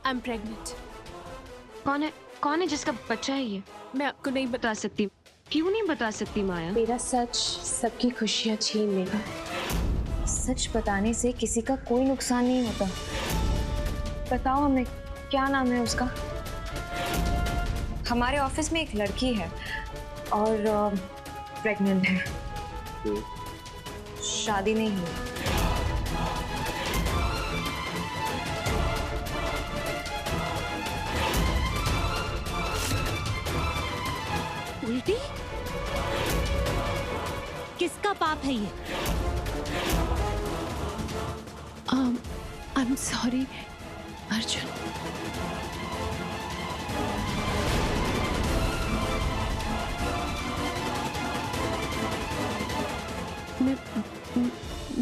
I am pregnant. कौन है जिसका बच्चा है ये? मैं आपको नहीं बता सकती? क्यों नहीं बता सकती माया? मेरा सच सबकी खुशियां छीन लेगा। सच बताने से किसी का कोई नुकसान नहीं होता। बताओ हमें, क्या नाम है उसका? हमारे ऑफिस में एक लड़की है और प्रेग्नेंट है। शादी नहीं हुई। उल्टी? किसका पाप है ये? I am sorry Arjun.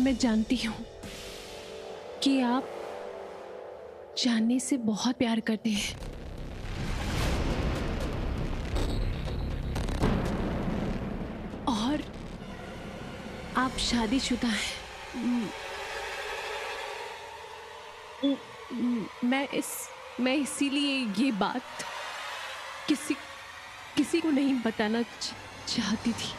मैं जानती हूँ कि आप जानने से बहुत प्यार करते हैं। और आप शादीशुदा हैं। मैं इसीलिए ये बात किसी को नहीं बताना चाहती थी।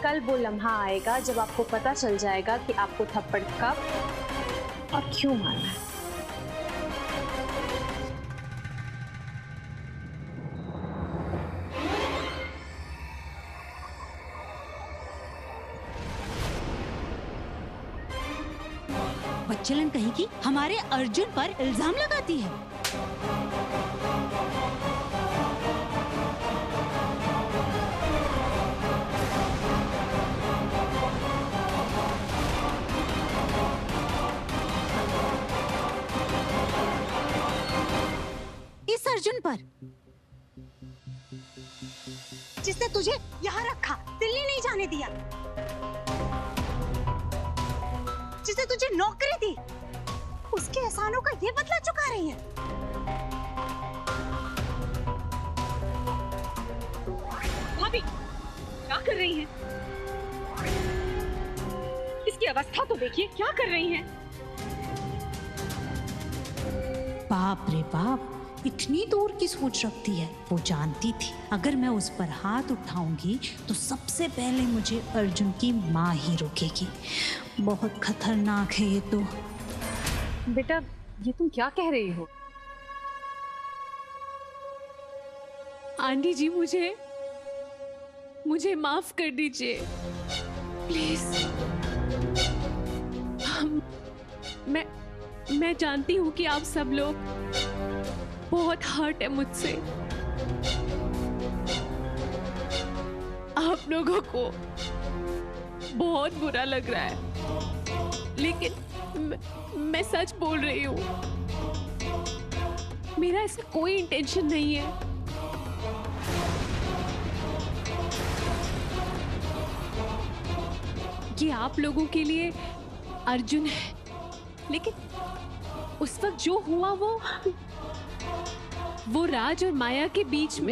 कल वो लम्हा आएगा जब आपको पता चल जाएगा कि आपको थप्पड़ कब और क्यों मारना है। बच्चलन कहीं की हमारे अर्जुन पर इल्जाम लगाती है। इस अर्जुन पर जिसने तुझे यहाँ रखा, दिल्ली नहीं जाने दिया, जिसने तुझे नौकरी दी, उसके एहसानों का ये बदला चुका रही है। भाभी, क्या कर रही हैं? इसकी अवस्था तो देखिए, क्या कर रही हैं? बाप रे बाप, इतनी दूर की सोच रखती है। वो जानती थी अगर मैं उस पर हाथ उठाऊंगी तो सबसे पहले मुझे अर्जुन की माँ ही रोकेगी। बहुत खतरनाक है ये तो। बेटा, ये तुम क्या कह रही हो? आंटी जी, मुझे माफ कर दीजिए प्लीज। मैं जानती हूँ कि आप सब लोग बहुत हर्ट है मुझसे। आप लोगों को बहुत बुरा लग रहा है, लेकिन मैं सच बोल रही हूँ। मेरा इसका कोई इंटेंशन नहीं है। ये आप लोगों के लिए अर्जुन है, लेकिन उस वक्त जो हुआ वो राज और माया के बीच में।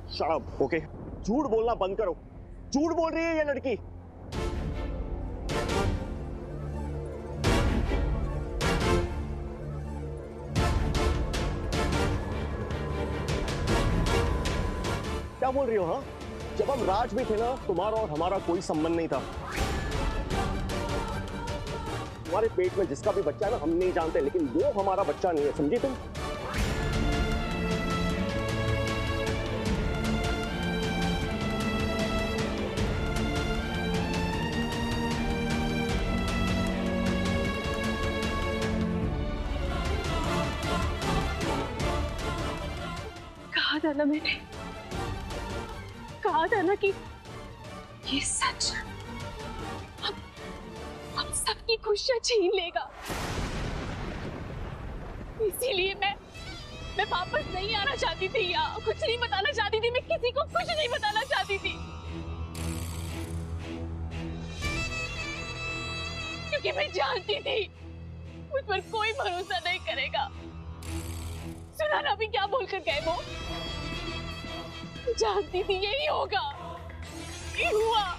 Shut up, okay? झूठ बोलना बंद करो। झूठ बोल रही है ये लड़की। क्या बोल रही हो? हाँ, जब हम राज में थे ना, तुम्हारा और हमारा कोई संबंध नहीं था। तुम्हारे पेट में जिसका भी बच्चा है ना, हम नहीं जानते, लेकिन वो हमारा बच्चा नहीं है, समझी तुम? कहा था ना मैंने, कहा था ना कि ये सच हम सबकी खुशियां छीन लेगा। इसीलिए मैं वापस नहीं आना चाहती थी या कुछ नहीं बताना चाहती थी, मैं किसी को कुछ नहीं बताना चाहती थी, क्योंकि मैं जानती थी मुझ पर कोई भरोसा नहीं करेगा। सुना ना अभी क्या बोलकर गए वो, जानती थी यही होगा, यही हुआ।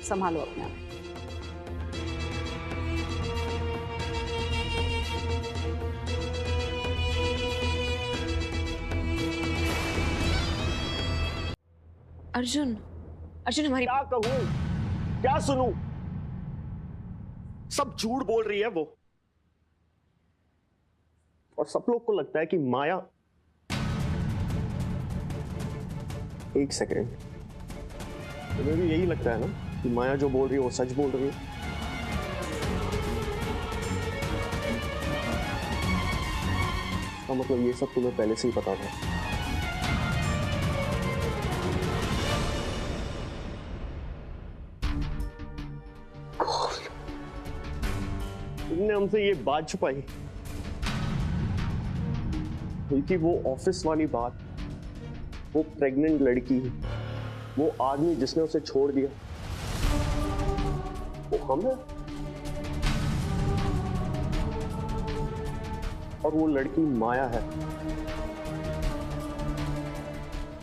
संभालो अपने आप। अर्जुन, अर्जुन हमारी क्या कहूं, क्या सुनूं? सब झूठ बोल रही है वो, और सब लोग को लगता है कि माया। एक सेकेंड, तुम्हें भी यही लगता है ना कि माया जो बोल रही है वो सच बोल रही है? तो मतलब ये सब तुम्हें पहले से ही पता था? तुमने हमसे ये बात छुपाई क्योंकि वो ऑफिस वाली बात, वो प्रेग्नेंट लड़की, वो आदमी जिसने उसे छोड़ दिया, वो हम है। और वो लड़की माया है।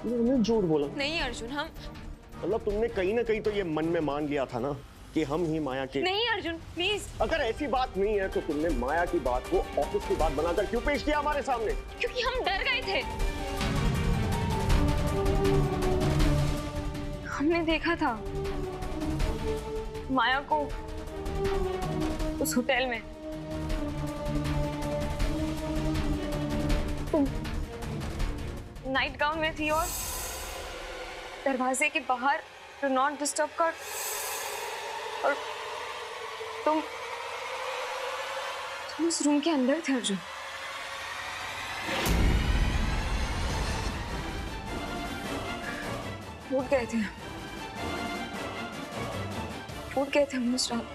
हमने झूठ बोला नहीं अर्जुन, हम मतलब तुमने कहीं ना कहीं तो ये मन में मान लिया था ना कि हम ही माया के। नहीं अर्जुन प्लीज। अगर ऐसी बात नहीं है तो तुमने माया की बात को ऑफिस की बात बनाकर क्यों पेश किया हमारे सामने? क्योंकि हम डर गए थे। हमने देखा था माया को उस होटल में। तुम नाइट गाउन में थी और दरवाजे के बाहर डू नॉट डिस्टर्ब कर, और तुम उस रूम के अंदर थे अर्जुन। फूट गए थे हम उस रात।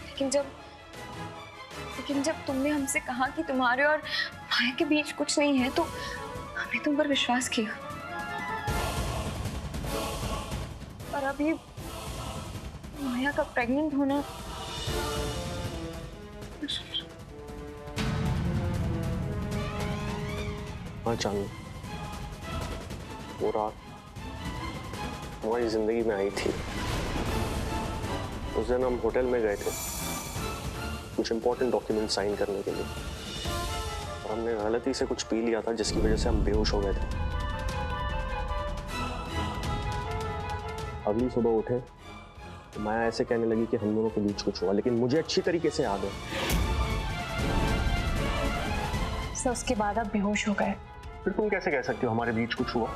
लेकिन जब तुमने हमसे कहा कि तुम्हारे और माया के बीच कुछ नहीं है, तो हमने तुम पर विश्वास किया। और अभी माया का प्रेग्नेंट होना, हाँ चांदनी, वो रात हमारी जिंदगी में आई थी। उस दिन हम होटल में गए थे कुछ इंपॉर्टेंट डॉक्यूमेंट साइन करने के लिए, और हमने गलती से कुछ पी लिया था जिसकी वजह से हम बेहोश हो गए थे। अगली सुबह उठे तो माया ऐसे कहने लगी कि हम दोनों के बीच कुछ हुआ, लेकिन मुझे अच्छी तरीके से याद है। सर उसके बाद आप बेहोश हो गए। फिर तुम कैसे कह सकती हो हमारे बीच कुछ हुआ?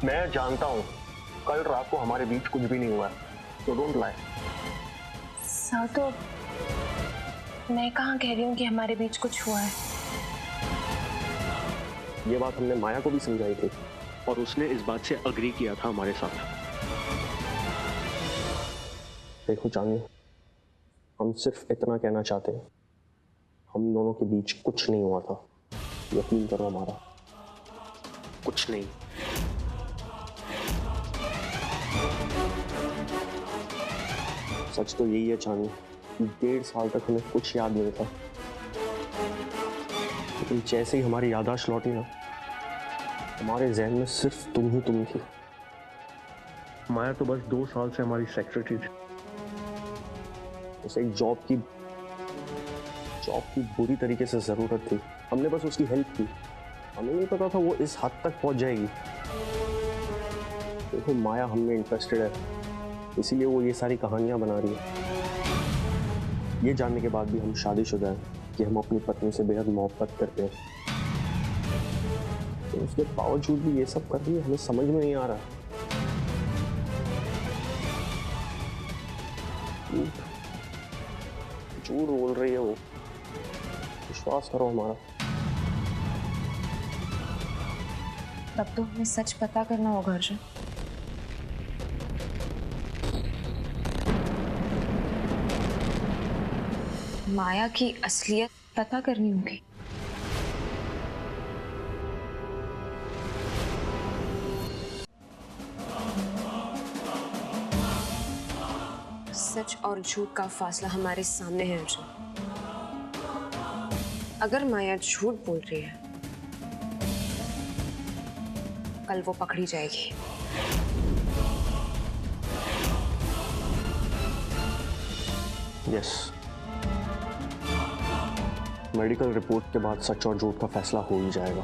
मैं जानता हूं कल रात को हमारे बीच कुछ भी नहीं हुआ है, तो डोंट लाई। सर तो मैं कहाँ कह रही हूँ कि हमारे बीच कुछ हुआ है। ये बात हमने माया को भी समझाई थी और उसने इस बात से अग्री किया था हमारे साथ। देखो चांदनी, हम सिर्फ इतना कहना चाहते हैं, हम दोनों के बीच कुछ नहीं हुआ था। यकीन करो हमारा, कुछ नहीं। सच तो यही है चांदनी, 1.5 साल तक हमें कुछ याद नहीं था, लेकिन जैसे ही हमारी याददाश्त लौटी ना, हमारे जहन में सिर्फ तुम थी। माया तो बस 2 साल से हमारी सेक्रेटरी थी। उसे एक जॉब की बुरी तरीके से जरूरत थी। हमने बस उसकी हेल्प की। हमें नहीं पता था वो इस हद तक पहुंच जाएगी। देखो माया हम में इंटरेस्टेड है, इसीलिए वो ये सारी कहानियां बना रही है। ये जानने के बाद भी हम शादीशुदा हैं कि हम अपनी पत्नी से बेहद मोहब्बत करते हैं, तो उसके बावजूद भी ये सब कर रही है, हमें समझ में नहीं आ रहा। झूठ बोल रही है वो, विश्वास करो हमारा। तब तो हमें सच पता करना होगा अर्जुन। माया की असलियत पता करनी होगी। सच और झूठ का फासला हमारे सामने है अर्जुन। अगर माया झूठ बोल रही है, कल वो पकड़ी जाएगी। यस, मेडिकल रिपोर्ट के बाद सच और झूठ का फैसला हो ही जाएगा।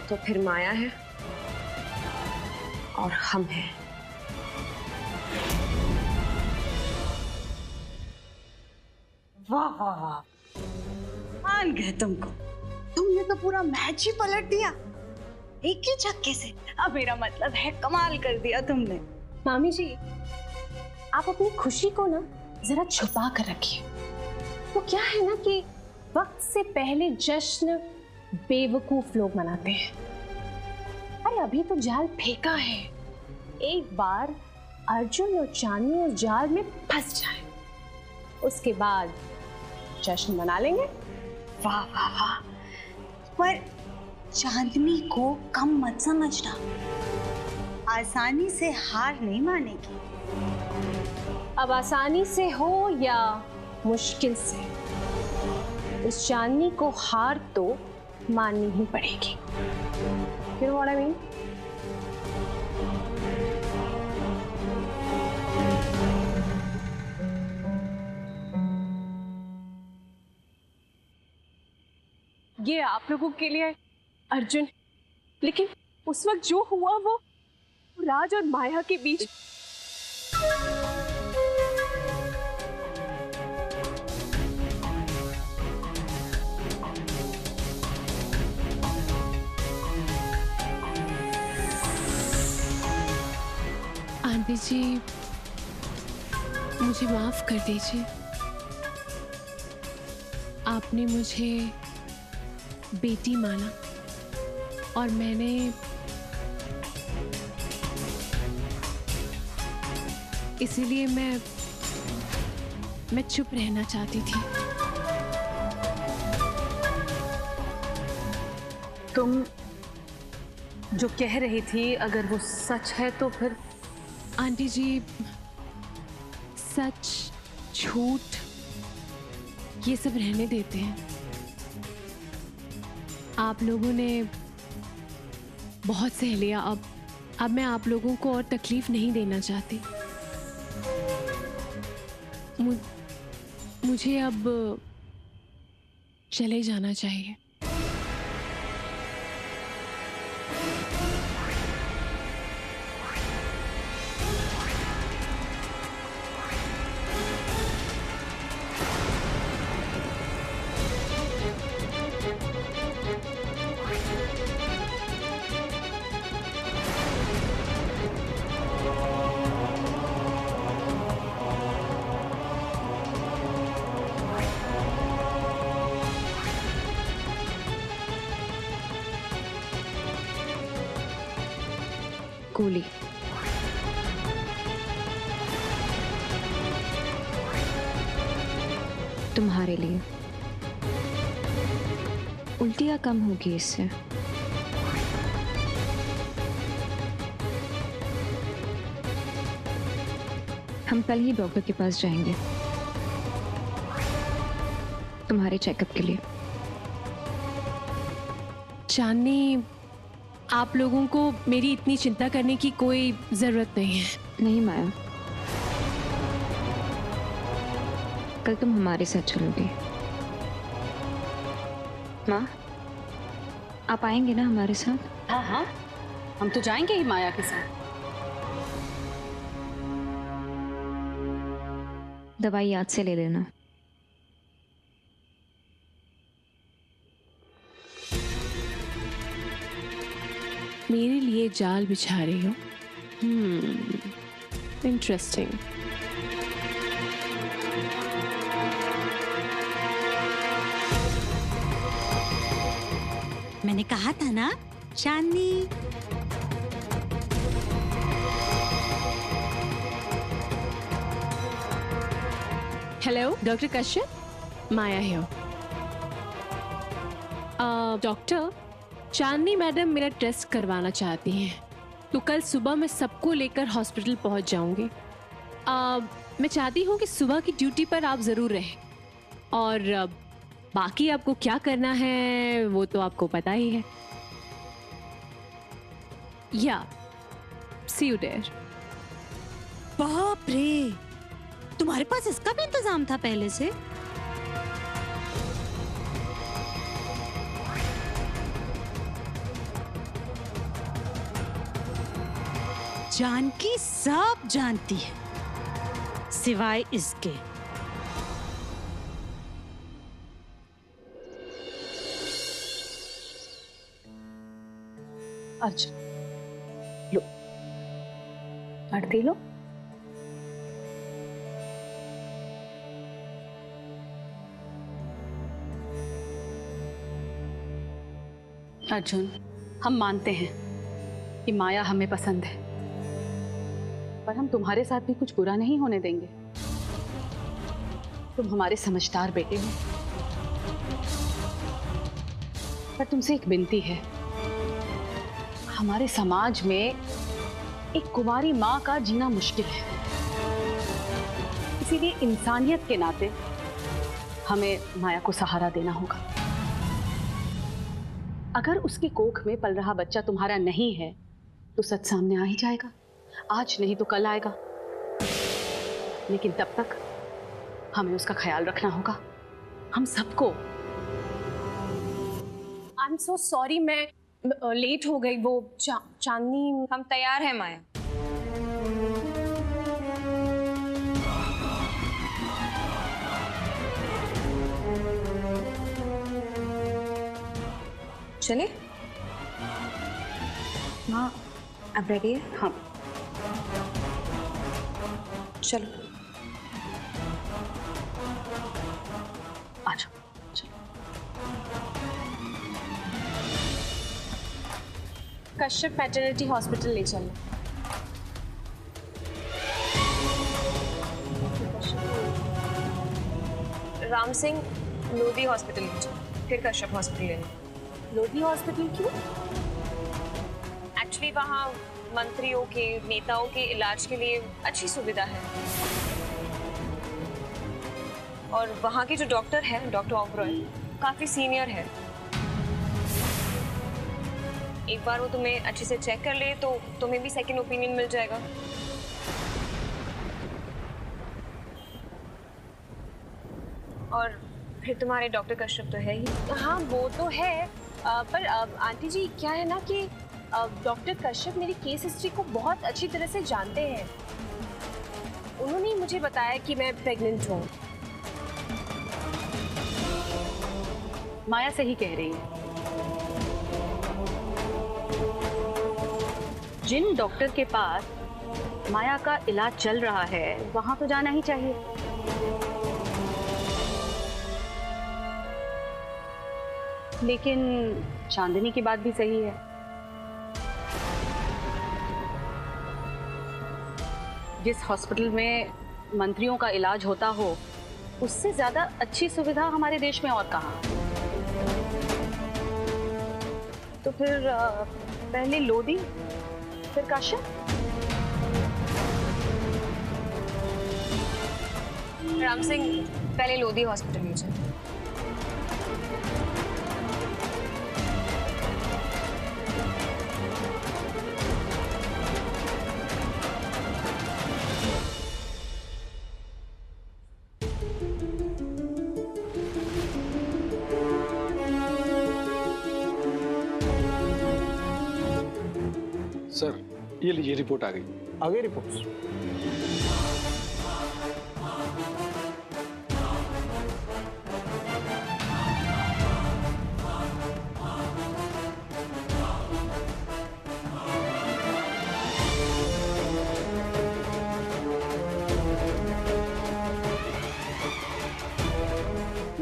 तो फिर माया है और हम हैं। वाह वाह वाह, मान गए तुमको। तुमने तो पूरा मैच ही पलट दिया एक ही झक्के से। अब मेरा मतलब है कमाल कर दिया तुमने। मामी जी, आप अपनी खुशी को ना जरा छुपा कर रखिए। तो क्या है ना कि वक्त से पहले जश्न बेवकूफ लोग मनाते हैं। अरे अभी तो जाल फेंका है, एक बार अर्जुन और चांदनी उस जाल में फंस जाए, उसके बाद जश्न मना लेंगे। वाह वाह वाह, पर चांदनी को कम मत समझना, आसानी से हार नहीं मानेगी। अब आसानी से हो या मुश्किल से, उस चांदनी को हार तो माननी ही पड़ेगी। You know what I mean? ये आप लोगों के लिए अर्जुन, लेकिन उस वक्त जो हुआ वो राज और माया के बीच। आंटी जी, मुझे माफ कर दीजिए। आपने मुझे बेटी माना और मैंने इसीलिए मैं चुप रहना चाहती थी। तुम जो कह रही थी अगर वो सच है तो फिर? आंटी जी, सच झूठ ये सब रहने देते हैं। आप लोगों ने बहुत सह लिया। अब मैं आप लोगों को और तकलीफ नहीं देना चाहती। मुझे अब चले जाना चाहिए। कूली, तुम्हारे लिए। उल्टियाँ कम होगी इससे। हम कल ही डॉक्टर के पास जाएंगे तुम्हारे चेकअप के लिए। चांदनी, आप लोगों को मेरी इतनी चिंता करने की कोई जरूरत नहीं है। नहीं माया, कल तुम हमारे साथ चलोगी। माँ, आप आएंगे ना हमारे साथ? हाँ हाँ, हम तो जाएंगे ही माया के साथ। दवाई याद से ले लेना। मेरे लिए जाल बिछा रही हो? इंटरेस्टिंग। मैंने कहा था ना Chandni. Hello doctor Kashyap, Maya here. Doctor, Chandni madam मेरा टेस्ट करवाना चाहती हैं, तो कल सुबह मैं सबको लेकर हॉस्पिटल पहुंच जाऊंगी। मैं चाहती हूं कि सुबह की ड्यूटी पर आप ज़रूर रहें, और बाकी आपको क्या करना है वो तो आपको पता ही है। या सी यू देयर। बाप रे, तुम्हारे पास इसका भी इंतजाम था पहले से? जानकी सब जानती है सिवाय इसके। अर्जुन, लो आरती लो। अर्जुन, हम मानते हैं कि माया हमें पसंद है, पर हम तुम्हारे साथ भी कुछ बुरा नहीं होने देंगे। तुम हमारे समझदार बेटे हो, पर तुमसे एक विनती है। हमारे समाज में एक कुंवारी माँ का जीना मुश्किल है, इसीलिए इंसानियत के नाते हमें माया को सहारा देना होगा। अगर उसकी कोख में पल रहा बच्चा तुम्हारा नहीं है तो सच सामने आ ही जाएगा। आज नहीं तो कल आएगा, लेकिन तब तक हमें उसका ख्याल रखना होगा, हम सबको। आई एम सो सॉरी, मैं लेट हो गई। वो चांदनी। हम तैयार हैं माया। चलिए। हाँ, अब रेडी है? हाँ चलो आ जाओ। कश्यप मैटरनिटी हॉस्पिटल ले चलो। राम सिंह लोधी हॉस्पिटल ले चलो, फिर कश्यप हॉस्पिटल ले लो। लोधी हॉस्पिटल क्यों? एक्चुअली वहाँ मंत्रियों के, नेताओं के इलाज के लिए अच्छी सुविधा है, और वहाँ के जो डॉक्टर है, डॉक्टर ओबरॉय, काफी सीनियर है। एक बार वो तुम्हें अच्छे से चेक कर ले तो तुम्हें भी सेकंड ओपिनियन मिल जाएगा। और फिर तुम्हारे डॉक्टर कश्यप तो है ही। हाँ वो तो है, पर आंटी जी क्या है ना कि डॉक्टर कश्यप मेरी केस हिस्ट्री को बहुत अच्छी तरह से जानते हैं। उन्होंने ही मुझे बताया कि मैं प्रेग्नेंट हूँ। माया सही कह रही है। जिन डॉक्टर के पास माया का इलाज चल रहा है वहां तो जाना ही चाहिए। लेकिन चांदनी की बात भी सही है। जिस हॉस्पिटल में मंत्रियों का इलाज होता हो, उससे ज्यादा अच्छी सुविधा हमारे देश में और कहाँ। तो फिर पहले लोधी, फिर कश्यप। राम सिंह पहले लोधी हॉस्पिटल ले जाए। सर, ये लीजिए, रिपोर्ट आ गई। आ गई रिपोर्ट्स?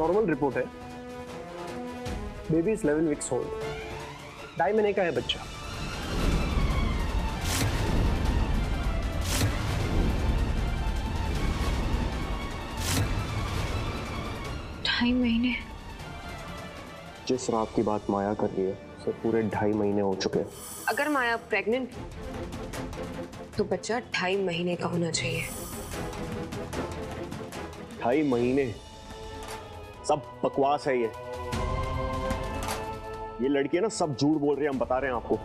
नॉर्मल रिपोर्ट है। बेबी इज 11 वीक्स ओल्ड, 2.5 महीने का है बच्चा। ढाई महीने? जिस रात की बात माया कर रही है उसे पूरे 2.5 महीने हो चुके हैं। अगर माया प्रेग्नेंट तो बच्चा 2.5 महीने का होना चाहिए। 2.5 महीने? सब बकवास है ये लड़की है ना, सब झूठ बोल रही है, हम बता रहे हैं आपको।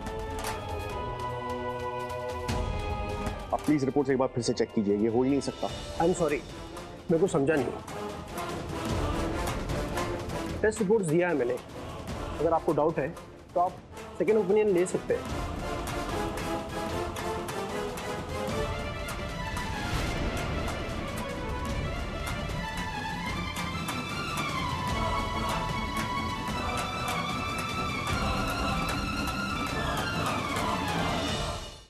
आप प्लीज रिपोर्ट एक बार फिर से चेक कीजिए, ये हो ही नहीं सकता। आई एम सॉरी, मेरे को समझा नहीं। टेस्ट रिपोर्ट्स दिया है मैंने, अगर आपको डाउट है तो आप सेकेंड ओपिनियन ले सकते हैं।